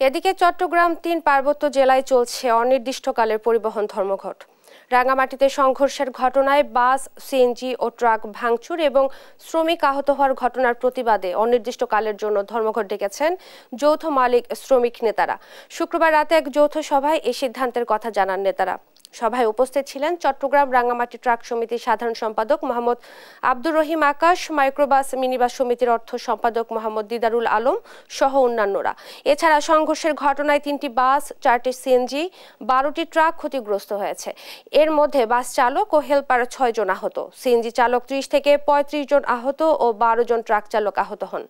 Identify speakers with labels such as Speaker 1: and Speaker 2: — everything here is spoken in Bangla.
Speaker 1: এদিকে চট্টগ্রাম ৩ পার্বত্য জেলায় চলছে অনির্দিষ্টকালের পরিবহন ধর্মঘট। রাঙামাটিতে সংঘর্ষের ঘটনায় বাস, সিএনজি ও ট্রাক ভাঙচুর এবং শ্রমিক আহত হওয়ার ঘটনার প্রতিবাদে অনির্দিষ্টকালের জন্য ধর্মঘট ডেকেছেন যৌথ মালিক শ্রমিক নেতারা। শুক্রবার রাতে এক যৌথ সভায় এই সিদ্ধান্তের কথা জানান নেতারা। সভায় উপস্থিত ছিলেন চট্টগ্রাম রাঙামাটি ট্রাক সমিতির সাধারণ সম্পাদক মোহাম্মদ আব্দুর রহিম আকাশ, মাইক্রোবাস মিনিবাস সমিতির অর্থ সম্পাদক মোহাম্মদ দিদারুল আলম সহ অন্যান্যরা। এছাড়া সংঘর্ষের ঘটনায় ৩টি বাস, 4টি সিএনজি, 12টি ট্রাক ক্ষতিগ্রস্ত হয়েছে। এর মধ্যে বাস চালক ও হেলপার 6 জন আহত, সিএনজি চালক 30 থেকে 35 জন আহত ও 12 জন ট্রাক চালক আহত হন।